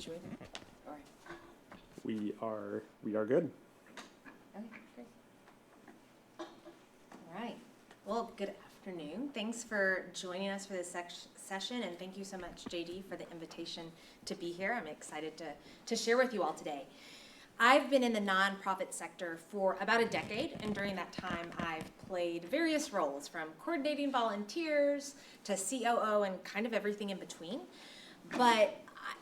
situated? All right. We are good. Okay, great. All right. Well, good afternoon. Thanks for joining us for this session, and thank you so much, JD, for the invitation to be here. I'm excited to share with you all today. I've been in the nonprofit sector for about a decade, and during that time, I've played various roles, from coordinating volunteers to COO and kind of everything in between. But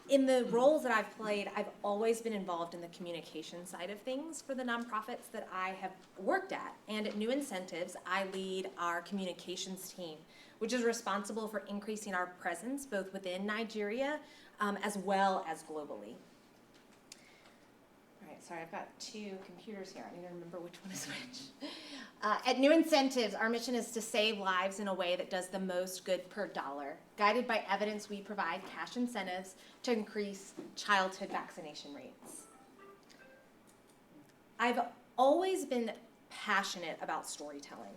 in the roles that I've played, I've always been involved in the communication side of things for the nonprofits that I have worked at. And at New Incentives, I lead our communications team, which is responsible for increasing our presence both within Nigeria as well as globally. All right, sorry, I've got two computers here. I need to remember which one is which. At New Incentives, our mission is to save lives in a way that does the most good per dollar. Guided by evidence, we provide cash incentives to increase childhood vaccination rates. I've always been passionate about storytelling.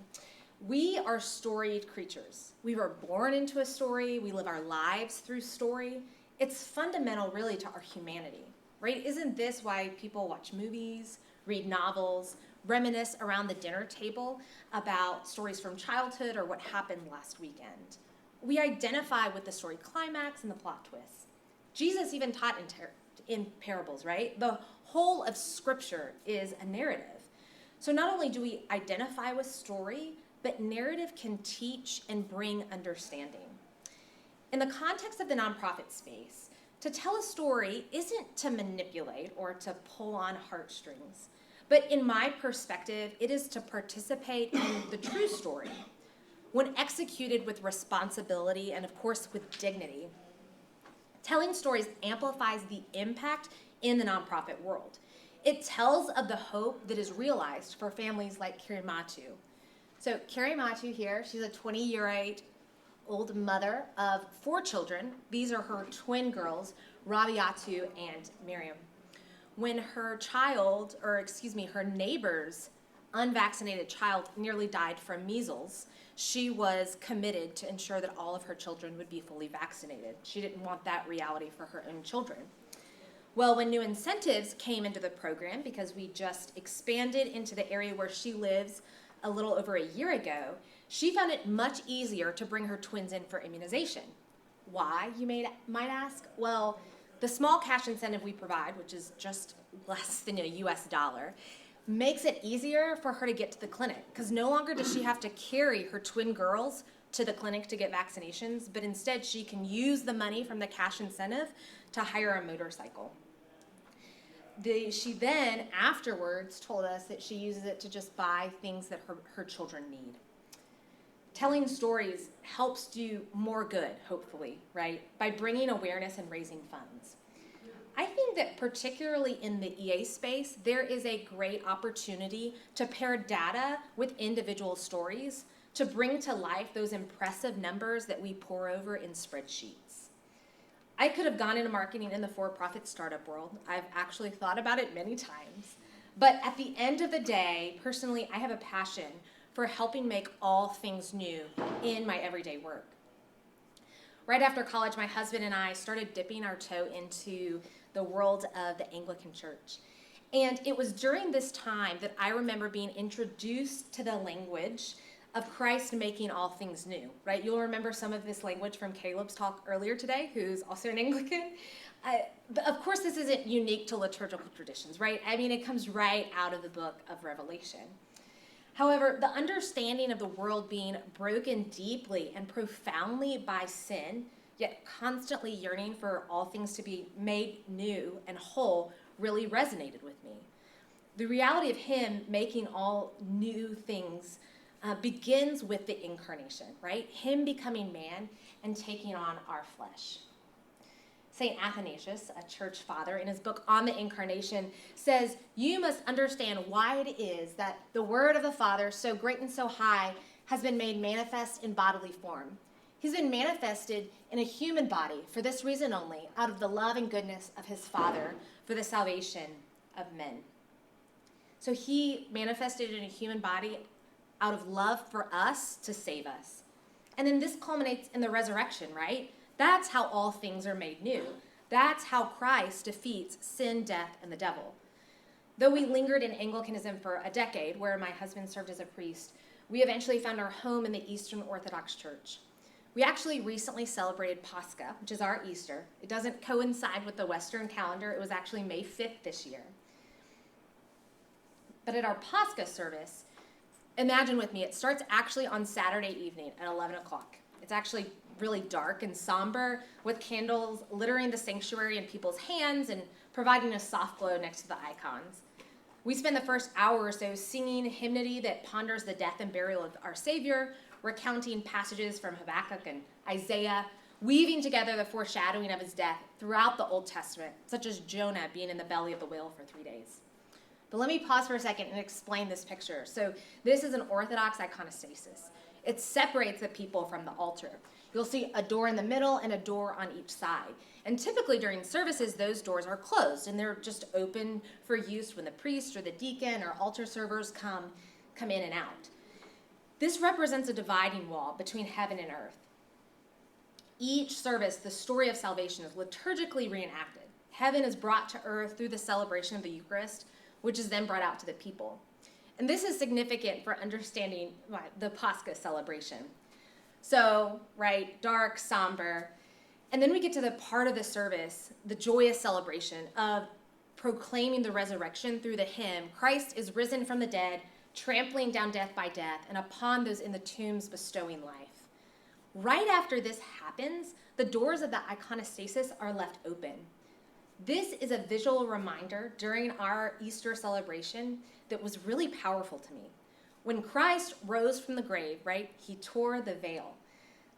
We are storied creatures. We were born into a story. We live our lives through story. It's fundamental, really, to our humanity, right? Isn't this why people watch movies, read novels, reminisce around the dinner table about stories from childhood or what happened last weekend? We identify with the story climax and the plot twists. Jesus even taught in parables, right? The whole of Scripture is a narrative. So not only do we identify with story, but narrative can teach and bring understanding. In the context of the nonprofit space, to tell a story isn't to manipulate or to pull on heartstrings. But in my perspective, it is to participate in the true story. When executed with responsibility and, of course, with dignity, telling stories amplifies the impact in the nonprofit world. It tells of the hope that is realized for families like Kirimatu. So Kirimatu here, she's a 20-year-old mother of 4 children. These are her twin girls, Rabiatu and Miriam. When her neighbor's unvaccinated child nearly died from measles, she was committed to ensure that all of her children would be fully vaccinated. She didn't want that reality for her own children. Well, when New Incentives came into the program, because we just expanded into the area where she lives a little over a year ago, she found it much easier to bring her twins in for immunization. Why, you might ask? Well, the small cash incentive we provide, which is just less than a US dollar, makes it easier for her to get to the clinic, because no longer does she have to carry her twin girls to the clinic to get vaccinations, but instead she can use the money from the cash incentive to hire a motorcycle. She then afterwards told us that she uses it to just buy things that her children need. Telling stories helps do more good, hopefully, right? By bringing awareness and raising funds. I think that particularly in the EA space, there is a great opportunity to pair data with individual stories to bring to life those impressive numbers that we pour over in spreadsheets. I could have gone into marketing in the for-profit startup world. I've actually thought about it many times. But at the end of the day, personally, I have a passion for helping make all things new in my everyday work. Right after college, my husband and I started dipping our toe into the world of the Anglican Church. And it was during this time that I remember being introduced to the language of Christ making all things new, right? You'll remember some of this language from Caleb's talk earlier today, who's also an Anglican. But of course, this isn't unique to liturgical traditions, right? I mean, it comes right out of the book of Revelation. However, the understanding of the world being broken deeply and profoundly by sin, yet constantly yearning for all things to be made new and whole, really resonated with me. The reality of him making all new things begins with the incarnation, right? Him becoming man and taking on our flesh. St. Athanasius, a church father, in his book on the Incarnation, says, "You must understand why it is that the word of the Father, so great and so high, has been made manifest in bodily form. He's been manifested in a human body for this reason only, out of the love and goodness of his Father for the salvation of men." So he manifested in a human body out of love for us to save us. And then this culminates in the resurrection, right? That's how all things are made new. That's how Christ defeats sin, death, and the devil. Though we lingered in Anglicanism for a decade, where my husband served as a priest, we eventually found our home in the Eastern Orthodox Church. We actually recently celebrated Pascha, which is our Easter. It doesn't coincide with the Western calendar. It was actually May 5th this year. But at our Pascha service, imagine with me, it starts actually on Saturday evening at 11 o'clock. It's actually really dark and somber, with candles littering the sanctuary in people's hands and providing a soft glow next to the icons. We spend the first hour or so singing hymnody that ponders the death and burial of our Savior, recounting passages from Habakkuk and Isaiah, weaving together the foreshadowing of his death throughout the Old Testament, such as Jonah being in the belly of the whale for 3 days. But let me pause for a second and explain this picture. So this is an Orthodox iconostasis. It separates the people from the altar. You'll see a door in the middle and a door on each side. And typically during services, those doors are closed and they're just open for use when the priest or the deacon or altar servers come in and out. This represents a dividing wall between heaven and earth. Each service, the story of salvation is liturgically reenacted. Heaven is brought to earth through the celebration of the Eucharist, which is then brought out to the people. And this is significant for understanding the Pascha celebration. So, right, dark, somber. And then we get to the part of the service, the joyous celebration of proclaiming the resurrection through the hymn, Christ is risen from the dead, trampling down death by death, and upon those in the tombs bestowing life. Right after this happens, the doors of the iconostasis are left open. This is a visual reminder during our Easter celebration that was really powerful to me. When Christ rose from the grave, right, he tore the veil.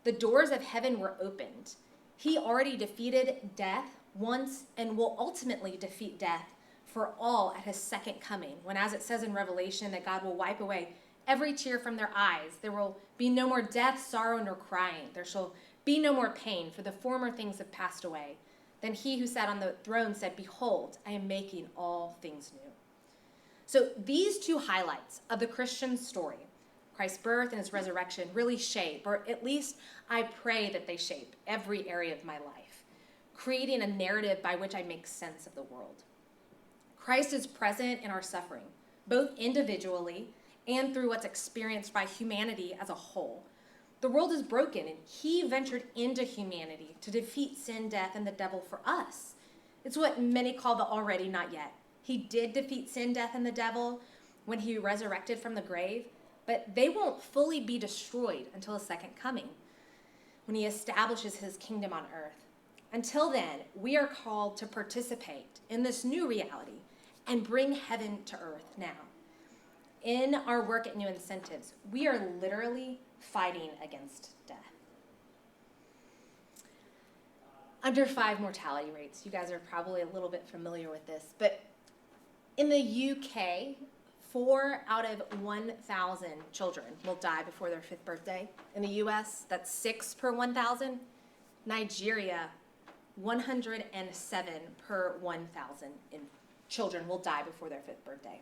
The doors of heaven were opened. He already defeated death once and will ultimately defeat death for all at his second coming, when, as it says in Revelation, that God will wipe away every tear from their eyes. There will be no more death, sorrow, nor crying. There shall be no more pain, for the former things have passed away. Then he who sat on the throne said, "Behold, I am making all things new." So these two highlights of the Christian story, Christ's birth and his resurrection, really shape, or at least I pray that they shape, every area of my life, creating a narrative by which I make sense of the world. Christ is present in our suffering, both individually and through what's experienced by humanity as a whole. The world is broken, and he ventured into humanity to defeat sin, death, and the devil for us. It's what many call the already not yet. He did defeat sin, death, and the devil when he resurrected from the grave, but they won't fully be destroyed until his second coming, when he establishes his kingdom on earth. Until then, we are called to participate in this new reality and bring heaven to earth now. In our work at New Incentives, we are literally fighting against death. Under 5 mortality rates. You guys are probably a little bit familiar with this, but in the UK, 4 out of 1,000 children will die before their 5th birthday. In the US, that's 6 per 1,000. Nigeria, 107 per 1,000 children will die before their 5th birthday.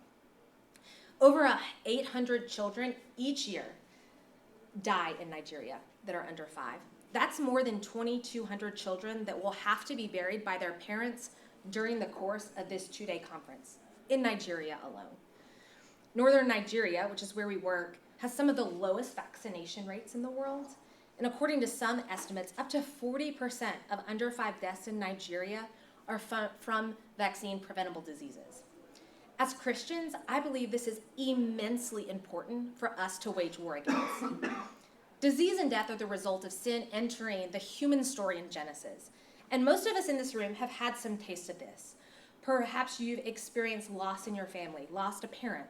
Over 800 children each year die in Nigeria that are under 5. That's more than 2,200 children that will have to be buried by their parents during the course of this 2-day conference in Nigeria alone. Northern Nigeria, which is where we work, has some of the lowest vaccination rates in the world. And according to some estimates, up to 40% of under 5 deaths in Nigeria are from vaccine preventable diseases. As Christians, I believe this is immensely important for us to wage war against. Disease and death are the result of sin entering the human story in Genesis. And most of us in this room have had some taste of this. Perhaps you've experienced loss in your family, lost a parent,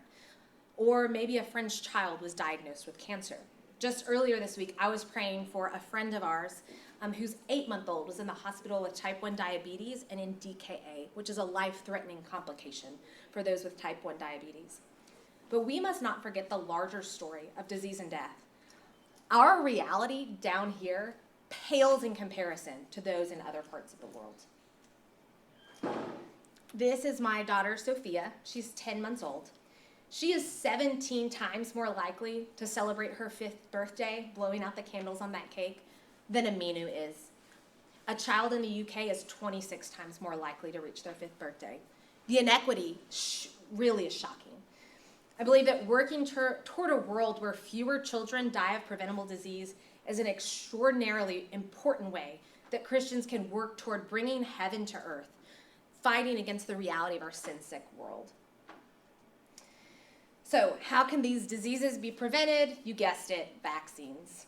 or maybe a friend's child was diagnosed with cancer. Just earlier this week, I was praying for a friend of ours whose 8-month-old was in the hospital with type 1 diabetes and in DKA, which is a life-threatening complication for those with type 1 diabetes. But we must not forget the larger story of disease and death. Our reality down here pales in comparison to those in other parts of the world. This is my daughter, Sophia. She's 10 months old. She is 17 times more likely to celebrate her 5th birthday blowing out the candles on that cake than Aminu is. A child in the UK is 26 times more likely to reach their 5th birthday. The inequity really is shocking. I believe that working toward a world where fewer children die of preventable disease is an extraordinarily important way that Christians can work toward bringing heaven to earth, fighting against the reality of our sin-sick world. So, how can these diseases be prevented? You guessed it, vaccines.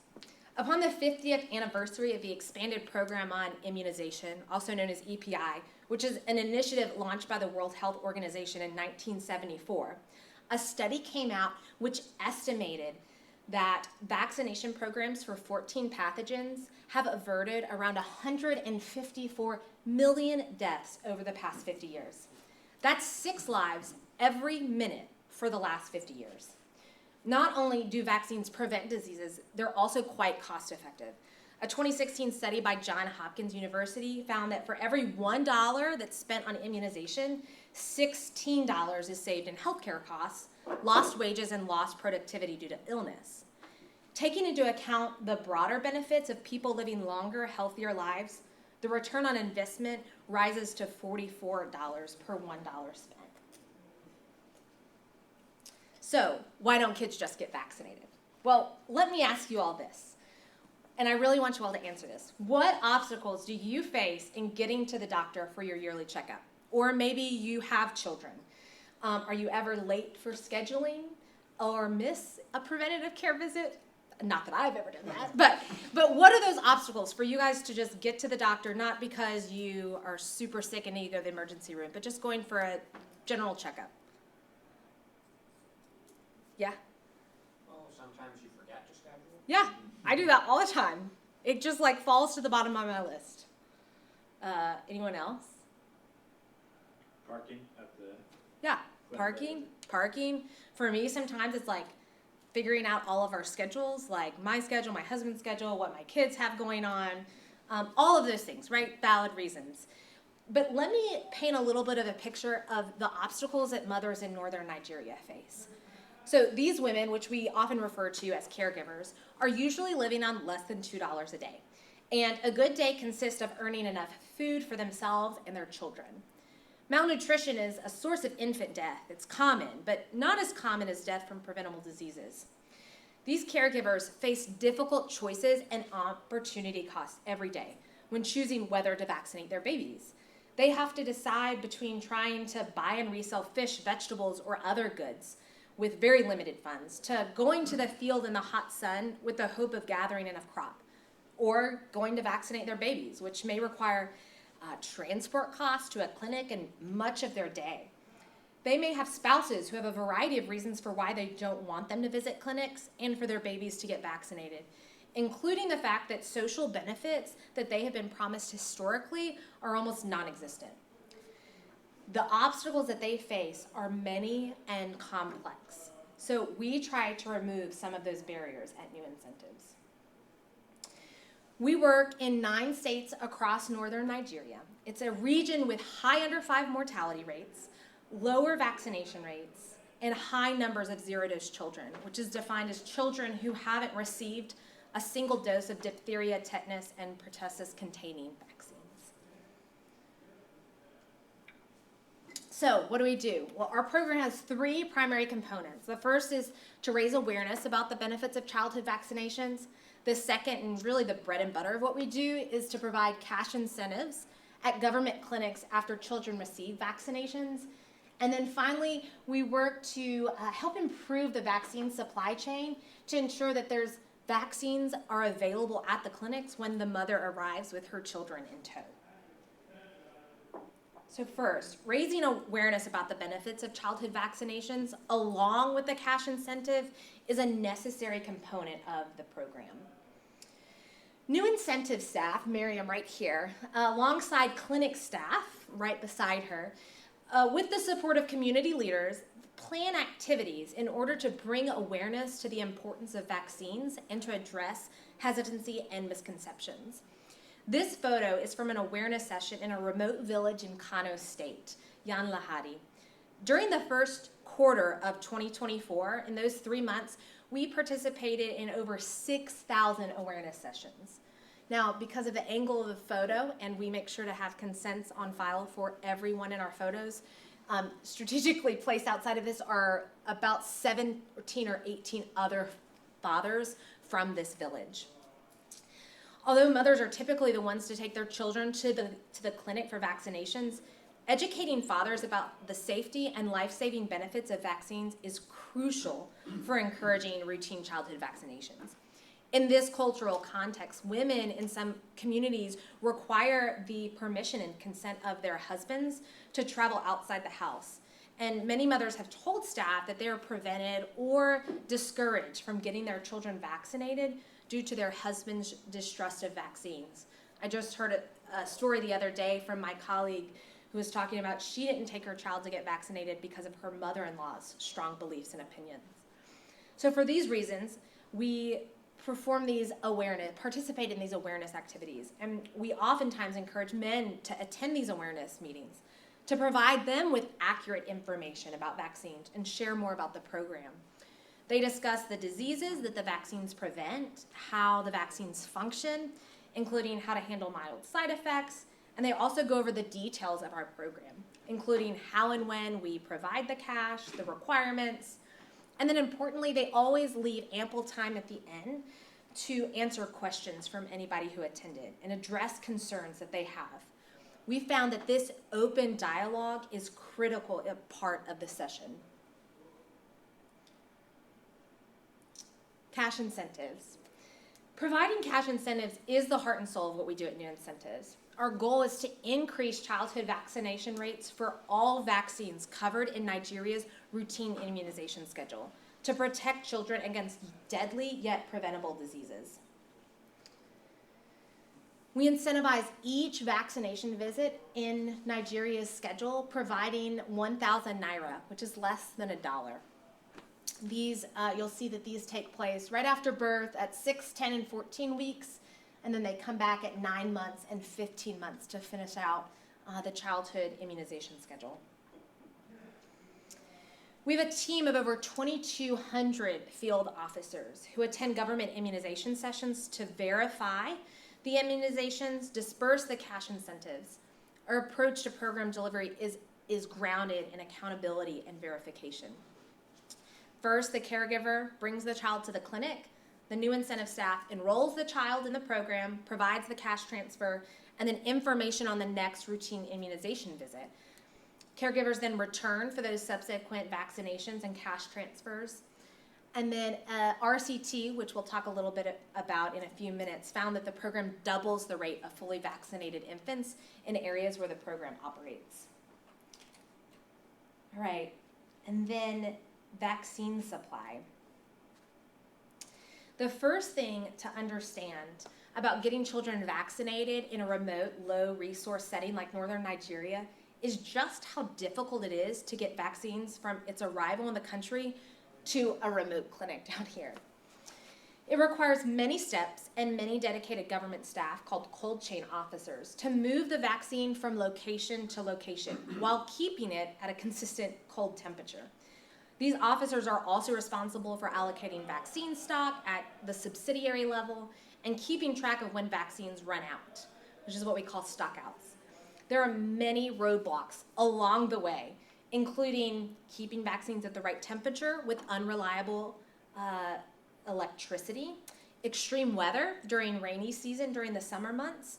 Upon the 50th anniversary of the expanded program on immunization, also known as EPI, which is an initiative launched by the World Health Organization in 1974, a study came out which estimated that vaccination programs for 14 pathogens have averted around 154 million deaths over the past 50 years. That's 6 lives every minute for the last 50 years. Not only do vaccines prevent diseases, they're also quite cost effective. A 2016 study by Johns Hopkins University found that for every $1 that's spent on immunization, $16 is saved in healthcare costs, lost wages, and lost productivity due to illness. Taking into account the broader benefits of people living longer, healthier lives, the return on investment rises to $44 per $1 spent. So, why don't kids just get vaccinated? Well, let me ask you all this, and I really want you all to answer this. What obstacles do you face in getting to the doctor for your yearly checkup? Or maybe you have children. Are you ever late for scheduling or miss a preventative care visit? Not that I've ever done that, but what are those obstacles for you guys to just get to the doctor, not because you are super sick and need to go to the emergency room, but just going for a general checkup? Yeah? Well, sometimes you forget to schedule. Yeah, I do that all the time. It just like falls to the bottom of my list. Anyone else? Parking at the Yeah, parking. For me, sometimes it's like figuring out all of our schedules, like my schedule, my husband's schedule, what my kids have going on, all of those things, right? Valid reasons. But let me paint a little bit of a picture of the obstacles that mothers in northern Nigeria face. So these women, which we often refer to as caregivers, are usually living on less than $2 a day. And a good day consists of earning enough food for themselves and their children. Malnutrition is a source of infant death. It's common, but not as common as death from preventable diseases. These caregivers face difficult choices and opportunity costs every day when choosing whether to vaccinate their babies. They have to decide between trying to buy and resell fish, vegetables, or other goods with very limited funds, to going to the field in the hot sun with the hope of gathering enough crop, or going to vaccinate their babies, which may require transport costs to a clinic and much of their day. They may have spouses who have a variety of reasons for why they don't want them to visit clinics and for their babies to get vaccinated, including the fact that social benefits that they have been promised historically are almost non-existent. The obstacles that they face are many and complex, so we try to remove some of those barriers at New Incentives. We work in 9 states across northern Nigeria. It's a region with high under 5 mortality rates, lower vaccination rates, and high numbers of zero-dose children, which is defined as children who haven't received a single dose of diphtheria, tetanus, and pertussis-containing vaccines. So what do? Well, our program has 3 primary components. The first is to raise awareness about the benefits of childhood vaccinations. The second, and really the bread and butter of what we do, is to provide cash incentives at government clinics after children receive vaccinations. And then finally, we work to help improve the vaccine supply chain to ensure that there's vaccines are available at the clinics when the mother arrives with her children in tow. So first, raising awareness about the benefits of childhood vaccinations along with the cash incentive is a necessary component of the program. New incentive staff, Miriam right here, alongside clinic staff right beside her, with the support of community leaders, plan activities in order to bring awareness to the importance of vaccines and to address hesitancy and misconceptions. This photo is from an awareness session in a remote village in Kano State, Yan Lahadi. During the first quarter of 2024, in those 3 months, we participated in over 6,000 awareness sessions. Now, because of the angle of the photo, and we make sure to have consents on file for everyone in our photos, strategically placed outside of this are about 17 or 18 other fathers from this village. Although mothers are typically the ones to take their children to the clinic for vaccinations, educating fathers about the safety and life-saving benefits of vaccines is crucial for encouraging routine childhood vaccinations. In this cultural context, women in some communities require the permission and consent of their husbands to travel outside the house. And many mothers have told staff that they are prevented or discouraged from getting their children vaccinated due to their husband's distrust of vaccines. I just heard a story the other day from my colleague who was talking about she didn't take her child to get vaccinated because of her mother-in-law's strong beliefs and opinions. So for these reasons, we participate in these awareness activities, and we oftentimes encourage men to attend these awareness meetings to provide them with accurate information about vaccines and share more about the program. They discuss the diseases that the vaccines prevent, how the vaccines function, including how to handle mild side effects, and they also go over the details of our program, including how and when we provide the cash, the requirements, and then importantly, they always leave ample time at the end to answer questions from anybody who attended and address concerns that they have. We found that this open dialogue is critical a part of the session. Cash incentives. Providing cash incentives is the heart and soul of what we do at New Incentives. Our goal is to increase childhood vaccination rates for all vaccines covered in Nigeria's routine immunization schedule to protect children against deadly yet preventable diseases. We incentivize each vaccination visit in Nigeria's schedule, providing 1,000 naira, which is less than $1. These, you'll see that these take place right after birth at 6, 10, and 14 weeks, and then they come back at 9 months and 15 months to finish out the childhood immunization schedule. We have a team of over 2,200 field officers who attend government immunization sessions to verify the immunizations, disperse the cash incentives. Our approach to program delivery is grounded in accountability and verification. First, the caregiver brings the child to the clinic. The new incentive staff enrolls the child in the program, provides the cash transfer, and then information on the next routine immunization visit. Caregivers then return for those subsequent vaccinations and cash transfers. And then RCT, which we'll talk a little bit about in a few minutes, found that the program doubles the rate of fully vaccinated infants in areas where the program operates. All right, and then vaccine supply. The first thing to understand about getting children vaccinated in a remote, low-resource setting like northern Nigeria is just how difficult it is to get vaccines from its arrival in the country to a remote clinic down here. It requires many steps and many dedicated government staff called cold chain officers to move the vaccine from location to location while keeping it at a consistent cold temperature. These officers are also responsible for allocating vaccine stock at the subsidiary level and keeping track of when vaccines run out, which is what we call stockouts. There are many roadblocks along the way, including keeping vaccines at the right temperature with unreliable electricity, extreme weather during rainy season during the summer months.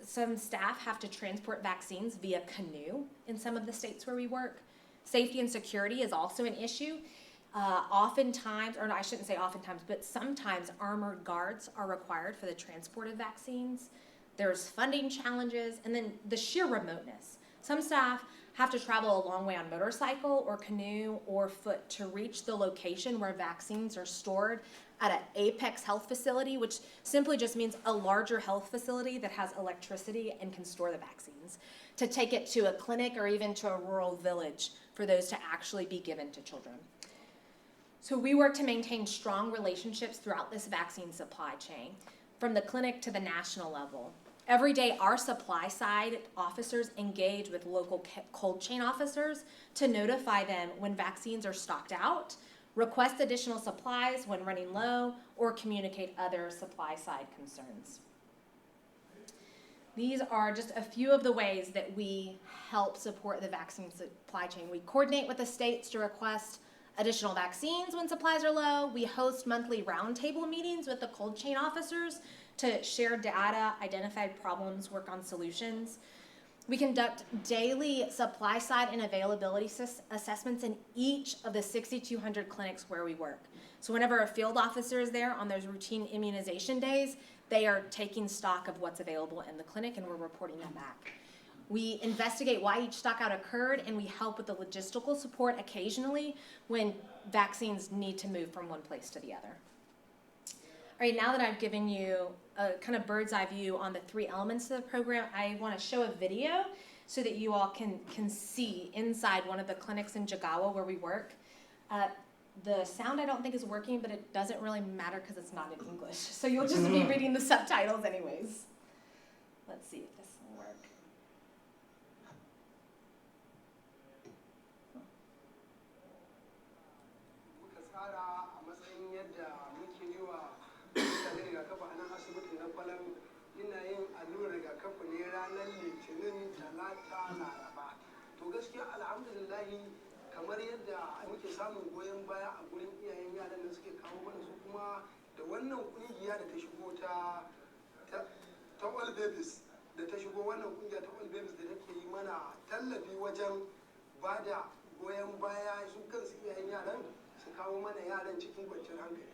Some staff have to transport vaccines via canoe in some of the states where we work. Safety and security is also an issue. Oftentimes, or I shouldn't say oftentimes, but sometimes armored guards are required for the transport of vaccines. There's funding challenges, and then the sheer remoteness. Some staff have to travel a long way on motorcycle or canoe or foot to reach the location where vaccines are stored at an Apex health facility, which simply just means a larger health facility that has electricity and can store the vaccines, to take it to a clinic or even to a rural village for those to actually be given to children. So we work to maintain strong relationships throughout this vaccine supply chain, from the clinic to the national level. Every day, our supply side officers engage with local cold chain officers to notify them when vaccines are stocked out, request additional supplies when running low, or communicate other supply side concerns. These are just a few of the ways that we help support the vaccine supply chain. We coordinate with the states to request additional vaccines when supplies are low. We host monthly roundtable meetings with the cold chain officers to share data, identify problems, work on solutions. We conduct daily supply side and availability assessments in each of the 6,200 clinics where we work. So whenever a field officer is there on those routine immunization days, they are taking stock of what's available in the clinic and we're reporting that back. We investigate why each stockout occurred and we help with the logistical support occasionally when vaccines need to move from one place to the other. All right, now that I've given you a kind of bird's eye view on the three elements of the program, I want to show a video so that you all can see inside one of the clinics in Jigawa where we work. The sound I don't think is working, but it doesn't really matter because it's not in English. So you'll just be reading the subtitles anyways. Let's see if this will work. ina yin allurar rigakafi ne ranar litinin talata laraba to gaskiya alhamdulillahi kamar yadda muke samun goyon baya a gurin iyayen yaran da suke kawo mana su kuma da wannan kungiya da ta shigo ta all babies da ta shigo wannan kungiya ta all babies da take yi mana tallafi wajen ba da goyon baya su kansu iyayen yaran su kawo mana yaran cikin kwanciyar hankali.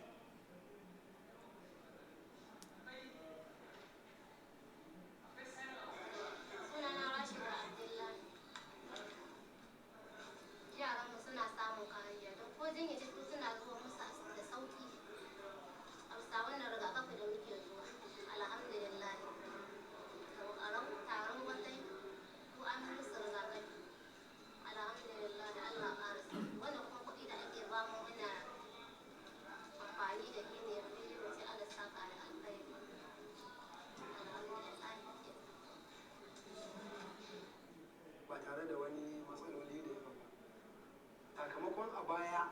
A baya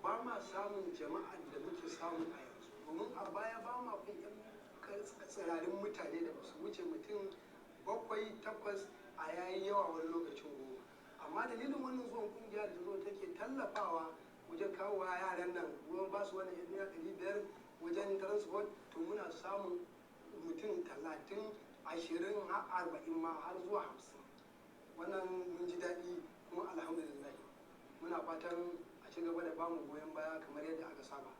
ba ma samun jama'ar da muke samu a yanzu domin a baya ba ma kun yan tsirarin mutane da basu wuce mutum 7-8 a yayin yawa wani lokacin goma amma dalilin wannan zuwan kungiya da zo take tallafawa wajen kawo yaran nan ruwan ba su wani yan 500 wajen transport to muna samun mutum 30, 20 har 40 ma har zuwa 50 wannan mun ji daɗi kuma alhamdulillah muna fatan a ci gaba da bamu goyon baya kamar yadda aka saba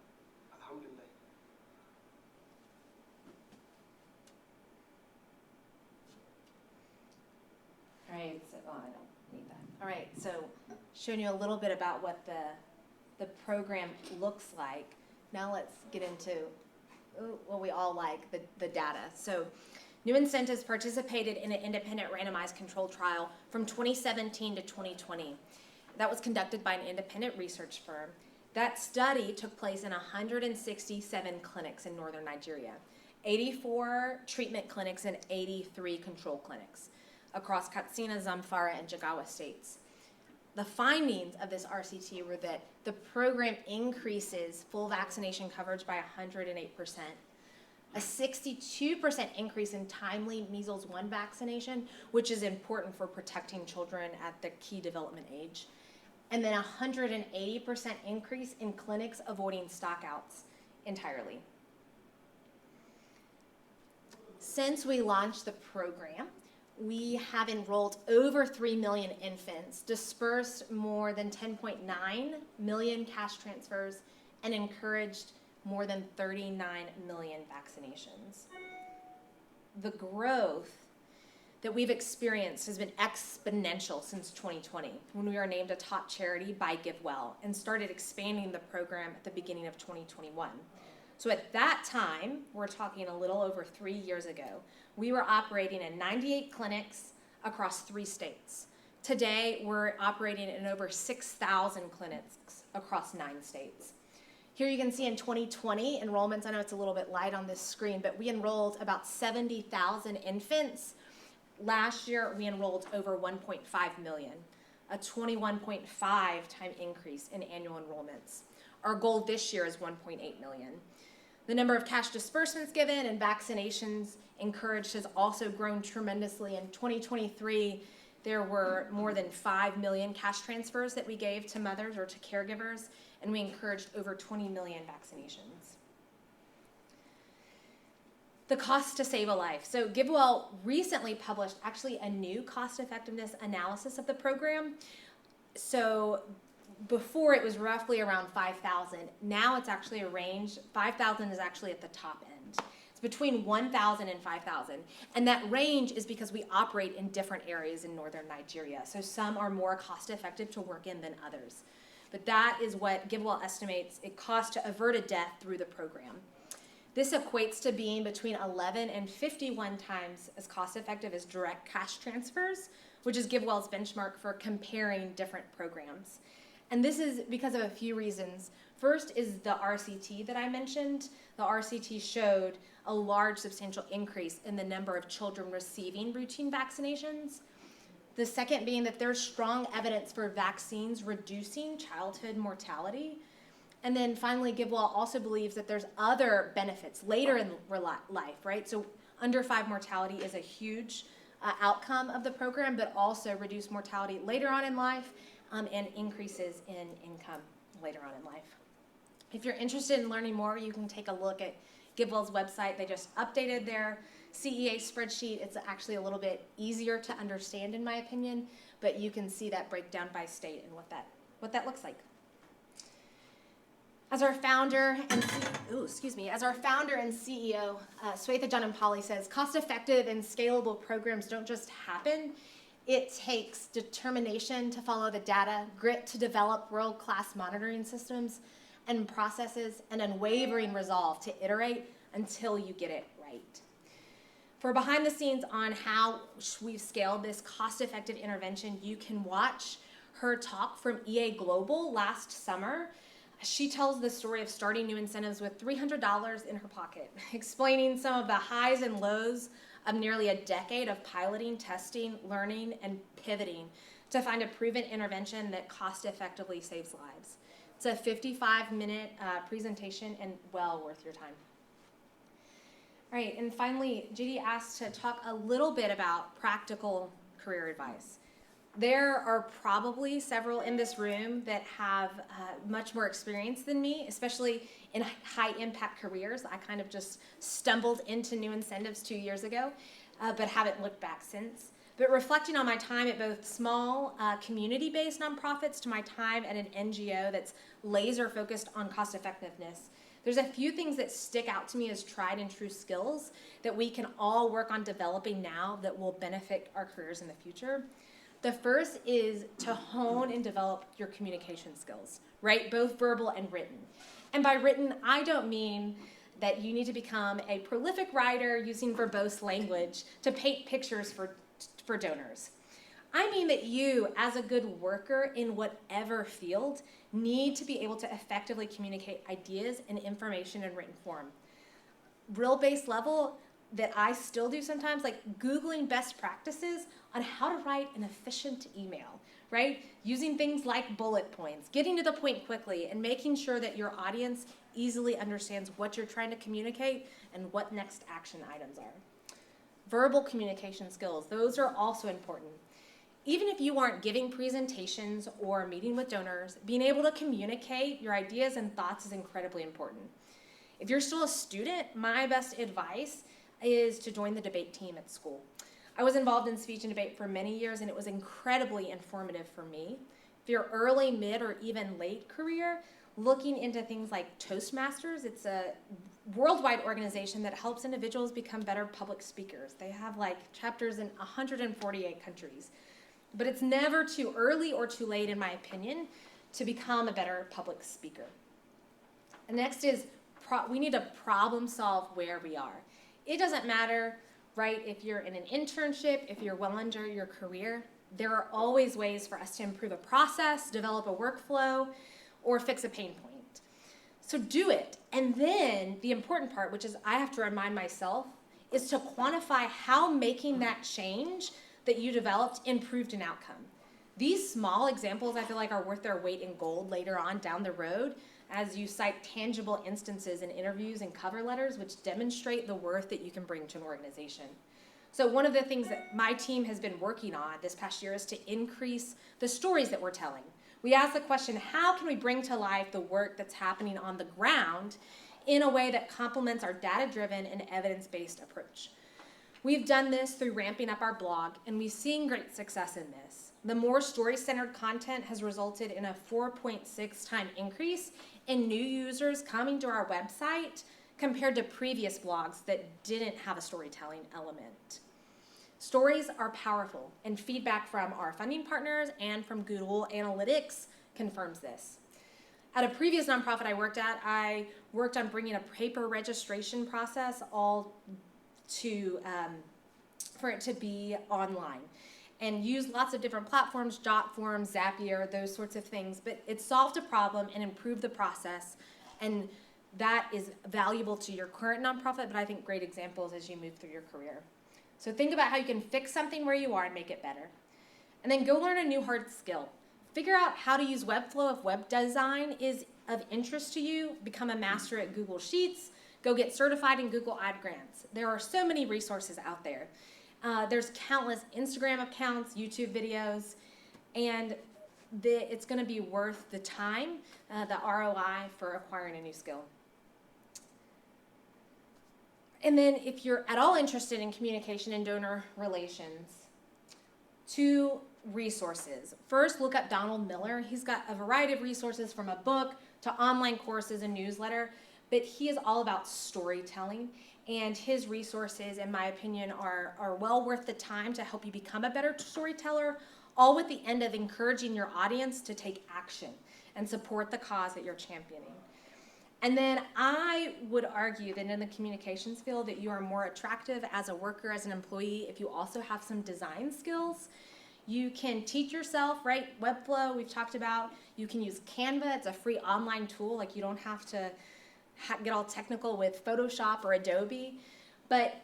alhamdulillah. All right, so I don't need that. All right, so showing you a little bit about what the program looks like. Now let's get into what we all like, the data. So New Incentives participated in an independent randomized controlled trial from 2017 to 2020. That was conducted by an independent research firm. That study took place in 167 clinics in northern Nigeria, 84 treatment clinics and 83 control clinics across Katsina, Zamfara, and Jigawa states. The findings of this RCT were that the program increases full vaccination coverage by 108%, a 62% increase in timely measles 1 vaccination, which is important for protecting children at the key development age, and then 180% increase in clinics avoiding stockouts entirely. Since we launched the program, we have enrolled over 3 million infants, dispersed more than 10.9 million cash transfers, and encouraged more than 39 million vaccinations. The growth that we've experienced has been exponential since 2020, when we were named a top charity by GiveWell and started expanding the program at the beginning of 2021. So at that time, we're talking a little over 3 years ago, we were operating in 98 clinics across 3 states. Today, we're operating in over 6,000 clinics across 9 states. Here you can see in 2020 enrollments, I know it's a little bit light on this screen, but we enrolled about 70,000 infants. Last year, we enrolled over 1.5 million, a 21.5 time increase in annual enrollments. Our goal this year is 1.8 million. The number of cash disbursements given and vaccinations encouraged has also grown tremendously. In 2023, there were more than 5 million cash transfers that we gave to mothers or to caregivers, and we encouraged over 20 million vaccinations. The cost to save a life. So GiveWell recently published actually a new cost effectiveness analysis of the program. So before it was roughly around 5,000. Now it's actually a range. 5,000 is actually at the top end. It's between 1,000 and 5,000. And that range is because we operate in different areas in northern Nigeria. So some are more cost effective to work in than others. But that is what GiveWell estimates it costs to avert a death through the program. This equates to being between 11 and 51 times as cost effective as direct cash transfers, which is GiveWell's benchmark for comparing different programs. And this is because of a few reasons. First is the RCT that I mentioned. The RCT showed a large, substantial increase in the number of children receiving routine vaccinations. The second being that there's strong evidence for vaccines reducing childhood mortality. And then finally, GiveWell also believes that there's other benefits later in life, right? So under 5 mortality is a huge outcome of the program, but also reduced mortality later on in life and increases in income later on in life. If you're interested in learning more, you can take a look at GiveWell's website. They just updated their CEA spreadsheet. It's actually a little bit easier to understand, in my opinion, but you can see that breakdown by state and what that looks like. As our founder and CEO, Swetha Janampally says, cost-effective and scalable programs don't just happen. It takes determination to follow the data, grit to develop world-class monitoring systems and processes, and unwavering resolve to iterate until you get it right. For behind the scenes on how we've scaled this cost-effective intervention, you can watch her talk from EA Global last summer. She tells the story of starting new incentives with $300 in her pocket, explaining some of the highs and lows of nearly a decade of piloting, testing, learning, and pivoting to find a proven intervention that cost-effectively saves lives. It's a 55-minute presentation and well worth your time. All right, and finally, Judy asked to talk a little bit about practical career advice. There are probably several in this room that have much more experience than me, especially in high-impact careers. I kind of just stumbled into new incentives 2 years ago, but haven't looked back since. But reflecting on my time at both small community-based nonprofits to my time at an NGO that's laser-focused on cost-effectiveness, there's a few things that stick out to me as tried and true skills that we can all work on developing now that will benefit our careers in the future. The first is to hone and develop your communication skills, right? Both verbal and written. And by written, I don't mean that you need to become a prolific writer using verbose language to paint pictures for donors. I mean that you, as a good worker in whatever field, need to be able to effectively communicate ideas and information in written form. Real-based level that I still do sometimes, like Googling best practices on how to write an efficient email, right? Using things like bullet points, getting to the point quickly, and making sure that your audience easily understands what you're trying to communicate and what next action items are. Verbal communication skills, those are also important. Even if you aren't giving presentations or meeting with donors, being able to communicate your ideas and thoughts is incredibly important. If you're still a student, my best advice is to join the debate team at school. I was involved in speech and debate for many years, and it was incredibly informative for me. If you're early, mid, or even late career, looking into things like Toastmasters, it's a worldwide organization that helps individuals become better public speakers. They have like chapters in 148 countries. But it's never too early or too late, in my opinion, to become a better public speaker. And next is we need to problem solve where we are. It doesn't matter, right, if you're in an internship, if you're well under your career, there are always ways for us to improve a process, develop a workflow, or fix a pain point. So do it. And then the important part, which is I have to remind myself, is to quantify how making that change that you developed improved an outcome. These small examples, I feel like, are worth their weight in gold later on down the road as you cite tangible instances in interviews and cover letters which demonstrate the worth that you can bring to an organization. So one of the things that my team has been working on this past year is to increase the stories that we're telling. We ask the question, how can we bring to life the work that's happening on the ground in a way that complements our data-driven and evidence-based approach? We've done this through ramping up our blog, and we've seen great success in this. The more story-centered content has resulted in a 4.6 time increase in new users coming to our website compared to previous blogs that didn't have a storytelling element. Stories are powerful, and feedback from our funding partners and from Google Analytics confirms this. At a previous nonprofit I worked on bringing a paper registration process all to for it to be online, and used lots of different platforms, Jotform, Zapier, those sorts of things. But it solved a problem and improved the process, and that is valuable to your current nonprofit, but I think great examples as you move through your career. So think about how you can fix something where you are and make it better. And then go learn a new hard skill. Figure out how to use Webflow if web design is of interest to you. Become a master at Google Sheets. Go get certified in Google Ad Grants. There are so many resources out there. There's countless Instagram accounts, YouTube videos, and it's going to be worth the time, the ROI for acquiring a new skill. And then if you're at all interested in communication and donor relations, 2 resources. First, look up Donald Miller. He's got a variety of resources from a book to online courses and newsletter, but he is all about storytelling, and his resources, in my opinion, are well worth the time to help you become a better storyteller, all with the end of encouraging your audience to take action and support the cause that you're championing. And then I would argue that in the communications field that you are more attractive as a worker, as an employee, if you also have some design skills. You can teach yourself, right? Webflow, we've talked about. You can use Canva. It's a free online tool. Like, you don't have to get all technical with Photoshop or Adobe. But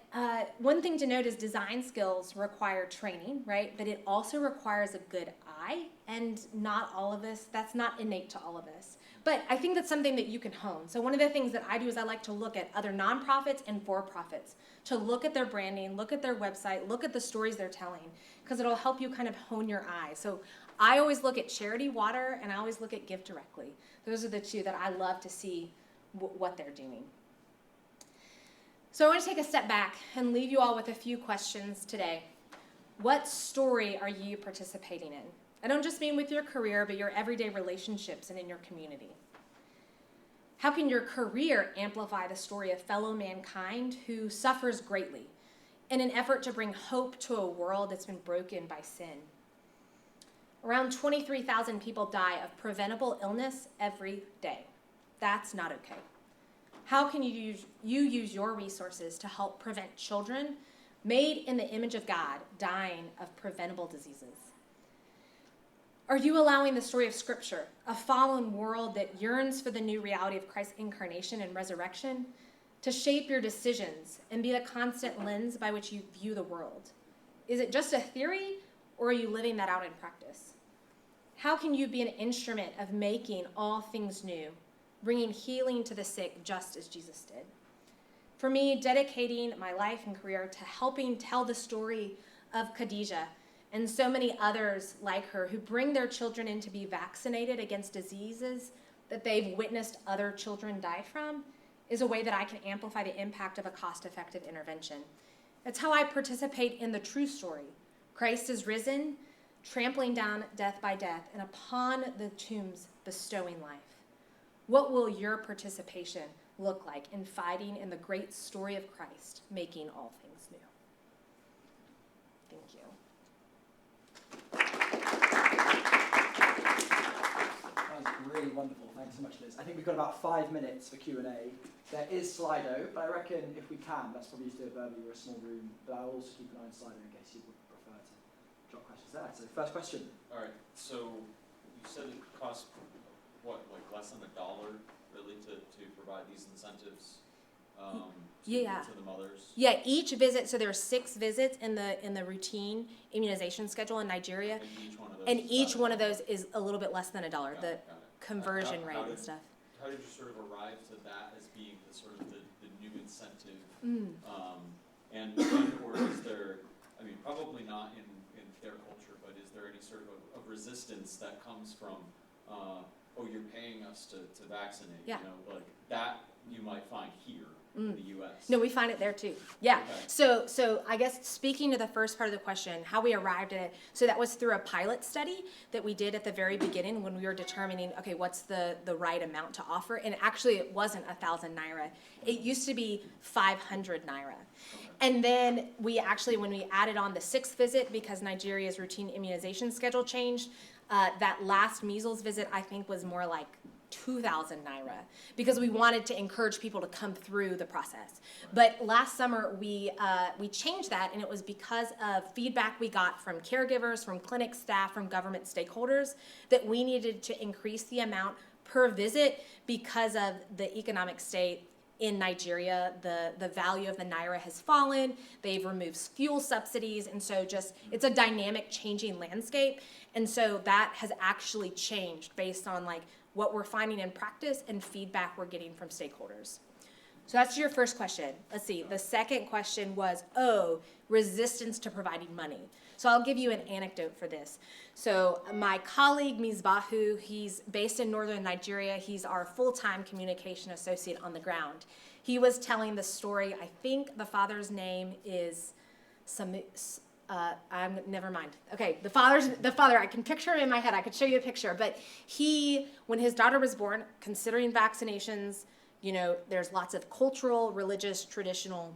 one thing to note is design skills require training, right? But it also requires a good eye, and not all of us, that's not innate to all of us. But I think that's something that you can hone. So one of the things that I do is I like to look at other nonprofits and for-profits, to look at their branding, look at their website, look at the stories they're telling, because it'll help you kind of hone your eye. So I always look at Charity Water, and I always look at Give Directly. Those are the 2 that I love to see what they're doing. So I want to take a step back and leave you all with a few questions today. What story are you participating in? I don't just mean with your career, but your everyday relationships and in your community. How can your career amplify the story of fellow mankind who suffers greatly in an effort to bring hope to a world that's been broken by sin? Around 23,000 people die of preventable illness every day. That's not okay. How can you use your resources to help prevent children made in the image of God dying of preventable diseases? Are you allowing the story of Scripture, a fallen world that yearns for the new reality of Christ's incarnation and resurrection, to shape your decisions and be the constant lens by which you view the world? Is it just a theory, or are you living that out in practice? How can you be an instrument of making all things new, bringing healing to the sick just as Jesus did? For me, dedicating my life and career to helping tell the story of Khadijah and so many others like her who bring their children in to be vaccinated against diseases that they've witnessed other children die from is a way that I can amplify the impact of a cost-effective intervention. It's how I participate in the true story. Christ is risen, trampling down death by death, and upon the tombs bestowing life. What will your participation look like in fighting in the great story of Christ, making all things new? Thank you. That was really wonderful. Thanks so much, Liz. I think we've got about 5 minutes for Q&A. There is Slido, but I reckon if we can, let's probably just do it verbally. We're a small room, but I'll also keep an eye on Slido in case you would prefer to drop questions there. So first question. All right, so you said it costs, what, like less than $1 really to provide these incentives to the mothers? Yeah, each visit, so there are 6 visits in the routine immunization schedule in Nigeria. And each one of And is each about one of $1. those is a little bit less than $1, Got the it, got it. conversion How rate and did- stuff. How did you sort of arrive to that as being the sort of the new incentive? And or is there, I mean, probably not in their culture, but is there any sort of resistance that comes from, oh, you're paying us to vaccinate? Yeah. You know, like that you might find here in the US. No, we find it there too. Yeah. Okay. So I guess speaking to the first part of the question, how we arrived at it, so that was through a pilot study that we did at the very beginning when we were determining, okay, what's the right amount to offer? And actually it wasn't 1,000 Naira. It used to be 500 Naira. And then we actually, when we added on the 6th visit, because Nigeria's routine immunization schedule changed, that last measles visit I think was more like 2,000 Naira, because we wanted to encourage people to come through the process. But last summer we changed that, and it was because of feedback we got from caregivers, from clinic staff, from government stakeholders, that we needed to increase the amount per visit because of the economic state in Nigeria. The value of the Naira has fallen. They've removed fuel subsidies, and so just it's a dynamic changing landscape. And so that has actually changed based on like what we're finding in practice and feedback we're getting from stakeholders. So that's your first question. Let's see. The second question was, resistance to providing money. So I'll give you an anecdote for this. So my colleague, Misbahu, he's based in northern Nigeria. He's our full-time communication associate on the ground. He was telling the story, I think the father's name is never mind. Okay, the father, I can picture him in my head. I could show you a picture. But when his daughter was born, considering vaccinations, you know, there's lots of cultural, religious, traditional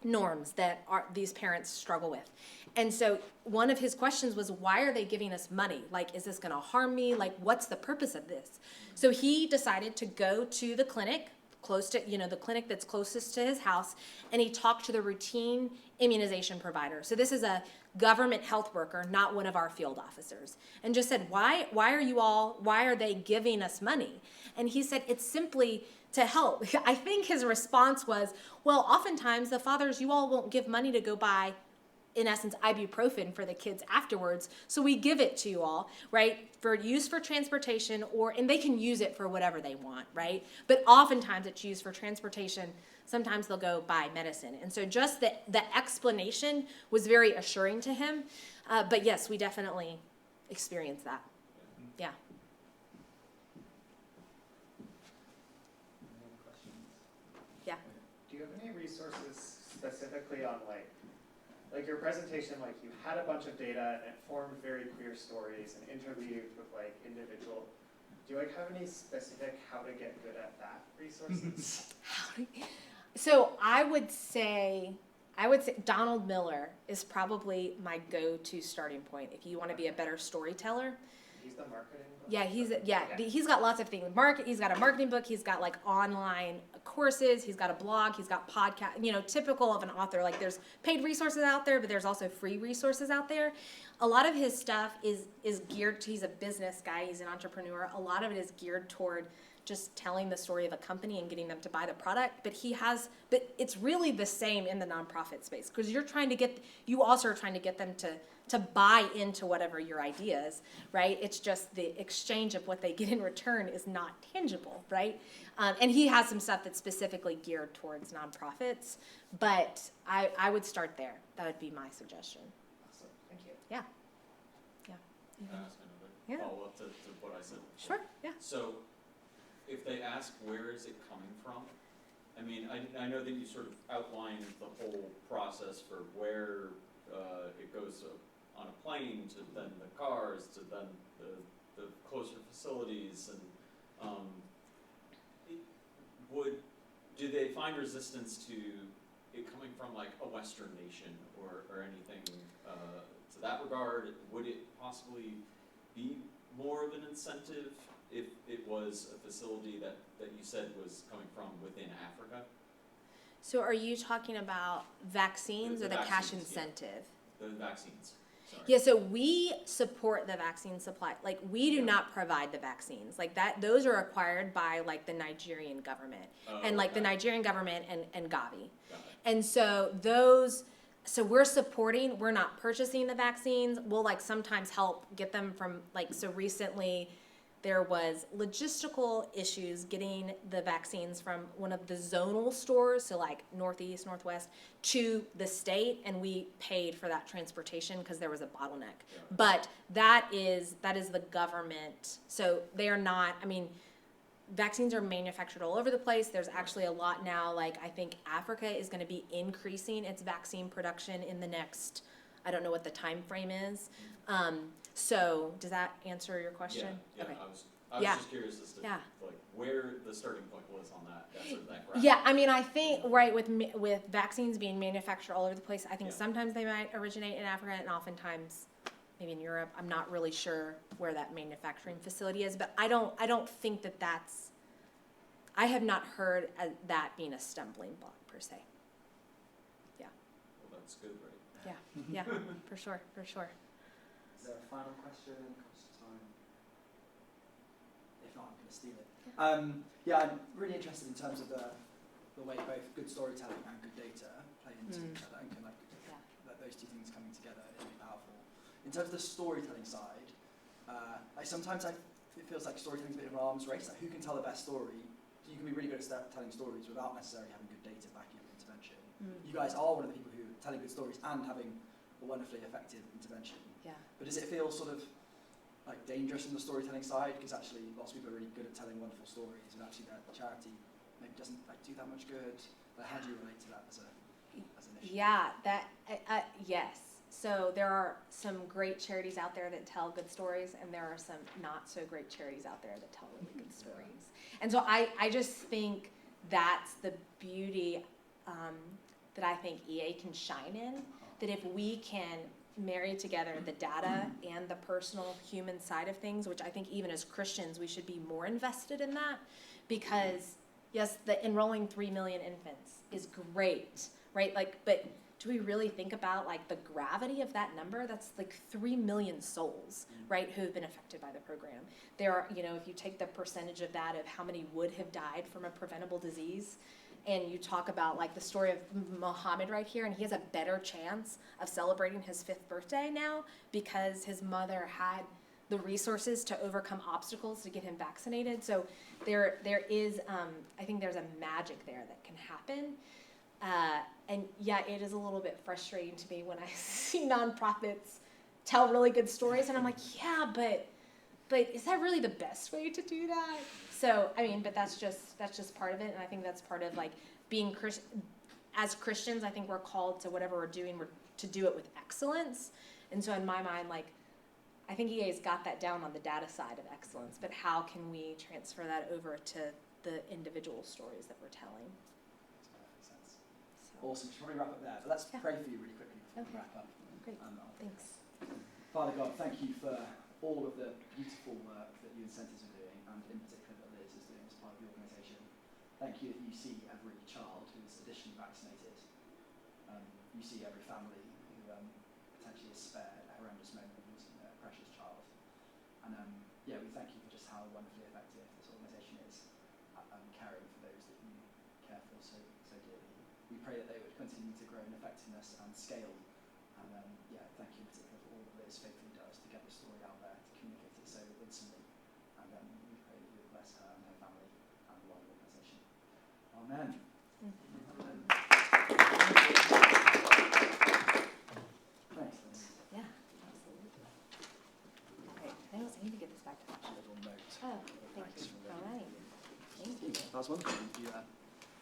norms that these parents struggle with. And so one of his questions was, why are they giving us money? Like, is this going to harm me? Like, what's the purpose of this? So he decided to go to the clinic, the clinic that's closest to his house, and he talked to the routine immunization provider. So this is a government health worker, not one of our field officers, and just said, why are they giving us money? And he said, it's simply to help. I think his response was, well, oftentimes the fathers, you all won't give money to go buy, in essence, ibuprofen for the kids afterwards. So we give it to you all, right? For use for transportation, and they can use it for whatever they want, right? But oftentimes it's used for transportation. Sometimes they'll go buy medicine. And so just the explanation was very assuring to him. But yes, we definitely experienced that. Yeah. Any other questions? Yeah. Do you have any resources specifically on like your presentation, like you had a bunch of data and it formed very clear stories and interviewed with like individual. Do you like have any specific how to get good at that resources? So I would say Donald Miller is probably my go-to starting point if you want to be a better storyteller. He's the marketing book? Yeah, he's got lots of things. He's got a marketing book. He's got like online courses. He's got a blog. He's got podcast. Typical of an author. Like there's paid resources out there, but there's also free resources out there. A lot of his stuff is geared to. He's a business guy. He's an entrepreneur. A lot of it is geared toward just telling the story of a company and getting them to buy the product. But it's really the same in the nonprofit space because you also are trying to get them to buy into whatever your idea is, right? It's just the exchange of what they get in return is not tangible, right? And he has some stuff that's specifically geared towards nonprofits, but I would start there. That would be my suggestion. Awesome, thank you. Yeah. Can I ask another follow-up to what I said before? Sure, yeah. So if they ask where is it coming from, I mean, I know that you sort of outlined the whole process for where it goes on a plane to then the cars to then the closer facilities and do they find resistance to it coming from like a Western nation or anything to that regard? Would it possibly be more of an incentive if it was a facility that you said was coming from within Africa? So are you talking about vaccines The or the cash vaccines, yeah. incentive? The vaccines. Sorry. Yeah, so we support the vaccine supply. Like we do not provide the vaccines. Like that, those are acquired by like the Nigerian government and like the Nigerian government and Gavi. Got it. And so those so we're supporting, we're not purchasing the vaccines. We'll like sometimes help get them from like, so recently there was logistical issues getting the vaccines from one of the zonal stores, so like Northeast, Northwest, to the state, and we paid for that transportation because there was a bottleneck. But that is the government, so they are not, I mean, vaccines are manufactured all over the place. There's actually a lot now, like I think Africa is gonna be increasing its vaccine production in the next, I don't know what the time frame is. So does that answer your question? Yeah, Okay. I was Yeah. just curious as to Yeah. like where the starting point was on that sort of that graph. Yeah, I mean, I think, right, with vaccines being manufactured all over the place, I think Yeah. sometimes they might originate in Africa and oftentimes maybe in Europe. I'm not really sure where that manufacturing facility is, but I don't think that that's, I have not heard that being a stumbling block per se. Well, that's good, right? Yeah, for sure. Is there a final question? Cost of time? If not, I'm going to steal it. Yeah, I'm really interested in terms of the way both good storytelling and good data play into each other, and can like those two things coming together is really powerful. In terms of the storytelling side, like sometimes it feels like storytelling's a bit of an arms race. Like who can tell the best story? You can be really good at telling stories without necessarily having good data backing your intervention. You guys are one of the people who are telling good stories and having a wonderfully effective intervention. Yeah. But does it feel sort of like dangerous on the storytelling side? Because actually lots of people are really good at telling wonderful stories, and actually their charity maybe doesn't like do that much good. But how do you relate to that as an issue? Yeah, yes. So there are some great charities out there that tell good stories, and there are some not so great charities out there that tell really good stories. And so I just think that's the beauty that I think EA can shine in, that if we can marry together the data and the personal human side of things, which I think even as Christians we should be more invested in that, because yes, the enrolling 3 million infants is great, right? Like, but do we really think about like the gravity of that number? That's like 3 million souls, right, who have been affected by the program. There are, you know, if you take the percentage of that of how many would have died from a preventable disease, and you talk about like the story of Muhammad right here, and he has a better chance of celebrating his 5th birthday now because his mother had the resources to overcome obstacles to get him vaccinated. So there is, I think there's a magic there that can happen. And yeah, it is a little bit frustrating to me when I see nonprofits tell really good stories, and I'm like, yeah, but is that really the best way to do that? So I mean, but that's just part of it, and I think that's part of like being as Christians. I think we're called to whatever we're doing, we're to do it with excellence. And so in my mind, like, I think EA's got that down on the data side of excellence, but how can we transfer that over to the individual stories that we're telling? Makes sense. So, Awesome. Should probably wrap up there. But let's Yeah. pray for you really quickly before we Okay. wrap up. great, thanks. Father God, thank you for all of the beautiful work that you and Centres are doing, and in particular that Liz is doing as part of the organisation. Thank you that you see every child who is additionally vaccinated. You see every family who potentially is spared a horrendous moment of losing their precious child. And yeah, we thank you for just how wonderfully effective this organisation is at caring for those that you care for so dearly. We pray that they would continue to grow in effectiveness and scale. And yeah, thank you in particular for all that Liz faithfully does to get the story out there, to communicate it so instantly. And we pray that you would bless her and her family and the wider organisation. Amen. Thanks, Liz. Yeah, absolutely. Okay, thanks. I need to get this back to A Ashley. little note. Oh, thank Thanks you. for All right. Thank you. That was wonderful. You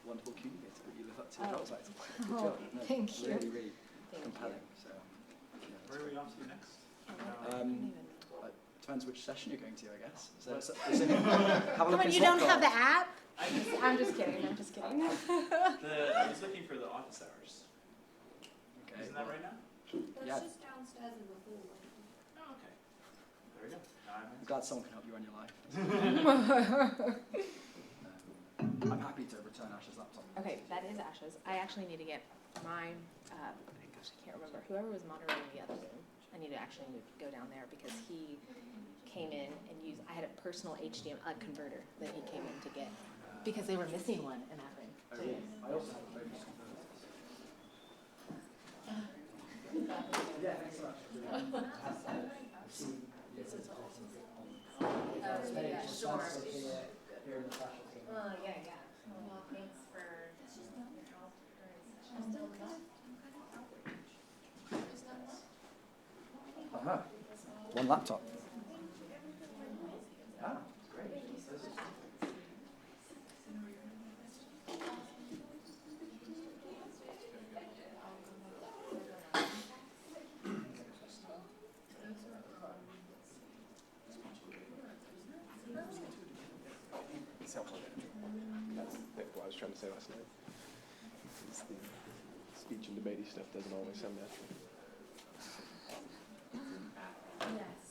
wonderful communicator that you live up to. That was like good Oh, job. No, thank you. Really, really Thank compelling. you. So, Where are we off to next? depends which session you're going to, I guess. So, have a Come look on, in you don't Swapcard. have the app? I just, I'm just kidding. I'm just kidding. I was looking for the office hours. Okay. Isn't that right now? That's Yeah. just downstairs in the hall. Oh, okay. There we go. Now I'm I'm in. glad someone can help you run your life. I'm happy to return Ash's laptop. Okay, that is Asha's. I actually need to get my, gosh, I can't remember, whoever was moderating the other room. I need to actually go down there because he came in and I had a personal HDMI converter that he came in to get because they were missing one in that room. Oh, really? I also have a phone. Yeah, thanks so much. Yeah, sure. Here in the specialty. Yeah. Well, thanks for your help during session. Uh-huh. One laptop. Ah, great. That's what I was trying to say last night. It's the speech and debatey stuff doesn't always sound natural. Yes.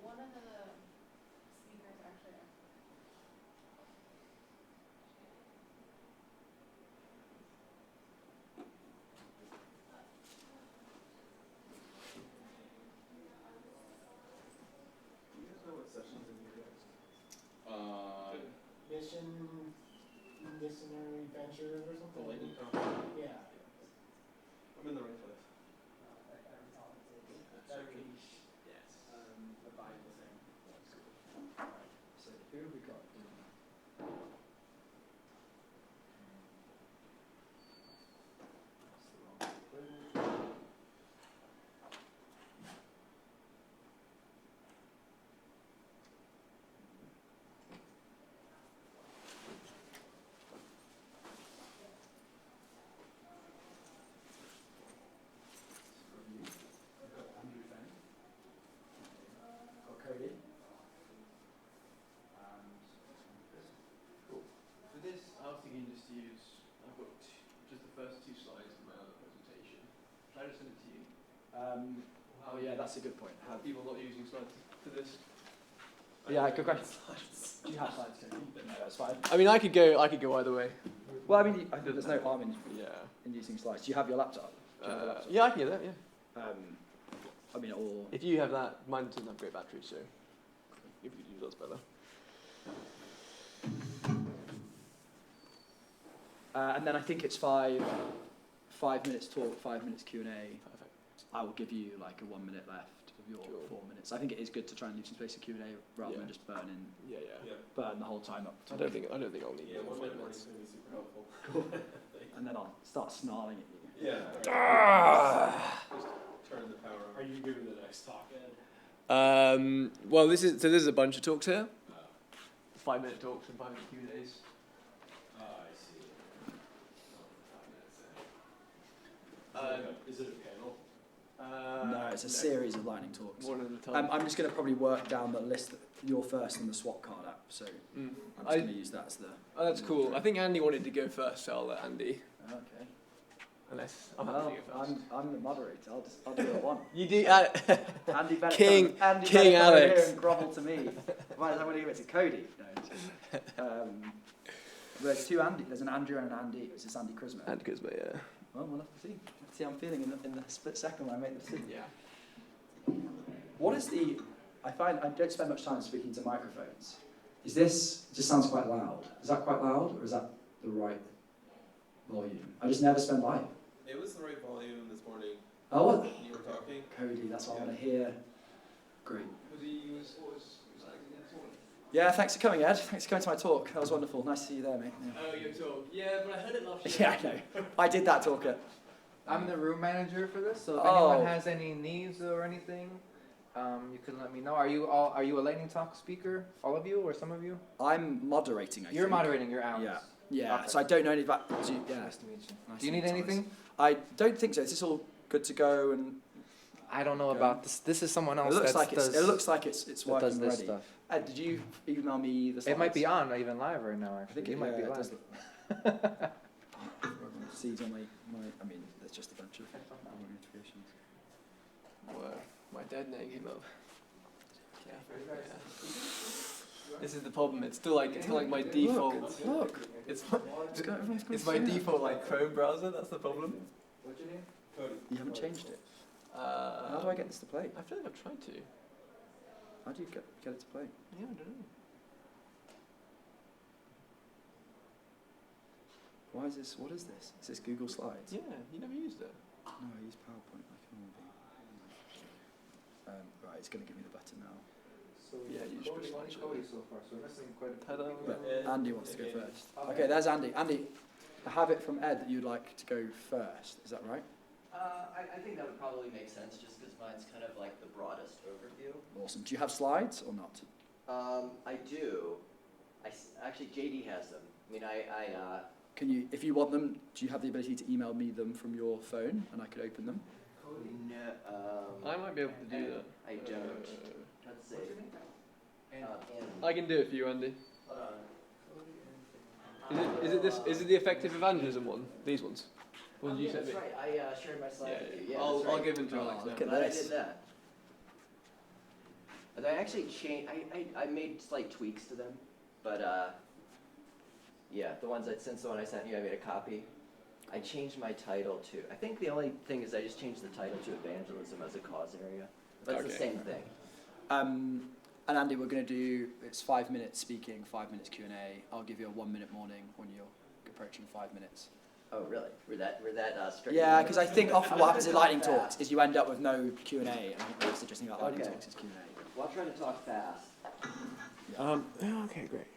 One of the speakers actually. Do you guys know what sessions in here next? Missionary ventures or The something? lightning conference? Yeah. I'm in the right place. Yes. The Bible thing. Right. So who have we got? Cody. Cool. For this, I was thinking just to use, I've got just the first 2 slides in my other presentation. Should I just send it to you? Oh yeah, that's a good point. Have people not using slides for this? Yeah, good question. Do you have slides, Cody? No, that's fine. I mean, I could go either way. Well, I mean, there's no harm Yeah. in using slides. Do you have your laptop? Do you have a laptop? Yeah, I can get that, yeah. I mean, or If you have that, mine doesn't have great battery, so if you could use that's better. and then I think it's 5 minutes talk, 5 minutes Q&A. Perfect. I will give you like a 1 minute left of your Sure. 4 minutes. I think it is good to try and leave some space for Q&A rather than Yeah. just burn Yeah. the whole time up. I don't think I'll need Yeah, more 1 5 minute minutes. is going to be super helpful. And then I'll start snarling at you. Yeah. Just turn the power on. Are you giving the next talk, Ed? Well, this is a bunch of talks here. 5 minute talks and 5 minute Q&As. I see. Is it a panel? No, it's a series of lightning talks. One at a time. I'm just going to probably work down the list. You're first on the swap card app, so I'm just going to use that as the. Oh, that's cool. I think Andy wanted to go first, so I'll let Andy. Okay. Unless I'm Well, happy to go first. I'm the moderator. I'll do it at one. You do. Andy Bennett. King Andy King Bennett come over Alex. here and grovel to me. Why is that when you give it to Cody? No. There's 2 Andy. There's an Andrew and an Andy. It's just Andy Christmas. Andy goes, but yeah. Well, we'll have to see. Let's see how I'm feeling in the split second when I make the decision. Yeah. What is the? I find I don't spend much time speaking to microphones. Is this just sounds quite loud? Is that quite loud, or is that the right volume? I just never spend live. It was the right volume this morning. Oh, what? You were talking. Cody, that's what I want to hear. Great. Was he was like this morning? Yeah, thanks for coming, Ed. Thanks for coming to my talk. That was wonderful. Nice to see you there, mate. Yeah, Oh, your talk. Yeah, but I heard it last year. yeah I know. I did that talk at I'm the room manager for this, so if Oh. anyone has any needs or anything, you can let me know. Are you a lightning talk speaker, all of you or some of you? I'm moderating. You're moderating. You're Alex. Yeah. Yeah. Okay. So I don't know anything about. Yeah. Nice to meet you. Nice Do you to need meet Thomas. anything? I don't think so. Is this all good to go? And I don't know Okay. about this. This is someone else. it looks that like it's. does, It looks like it's that working does this already. stuff. Ed, did you email me the slides? It might be on even live right now. I Actually, think you might be it live. does Seeds on my. I mean, there's just a bunch of notifications. Wow, my dead name came up. Yeah. This is the problem. It's still like my default. Look. It's Everyone's got it's a my phone. default like Chrome browser. That's the problem. What's your name? You haven't changed it. How How do I get this to play? I feel like I've tried to. How do you get it to play? Yeah, I don't know. Why is this? What is this? Is this Google Slides? Yeah, you never used it. No, I use PowerPoint. I can all be. Right, it's going to give me the button now. So Yeah, you should Cody's just Cody so far, so we're missing quite a Ta-da. But Andy wants to go first. Okay, there's Andy. Andy, I have it from Ed that you'd like to go first. Is that right? I think that would probably make sense just because mine's kind of like the broadest overview. Awesome. Do you have slides or not? I do. Actually, JD has them. I mean, Can you, if you want them, do you have the ability to email me them from your phone and I could open them? no, I might be able to do that. I don't. Let's see. I can do it for you, Andy. Hold on. Is it the effective evangelism one? These ones? What did you Yeah, send that's me? right. I shared my slide with you. Yeah, I'll that's right. give them to Oh, Alex now. look at Glad I this. did that. And I actually changed. I made slight tweaks to them, but yeah, the ones since the one I sent you, I made a copy. I changed my title to. I think the only thing is I just changed the title to evangelism as a cause area, but it's the Okay. same thing. And Andy, we're going to do, it's 5 minutes speaking, 5 minutes Q&A. I'll give you a 1 minute warning when you're approaching 5 minutes. Oh, really? We're that strict? Yeah, because I think often what happens in lightning talks is you end up with no Q&A. And I think that's interesting about lightning Okay. talks is Q&A. Well, I'll try to talk fast. Okay, great.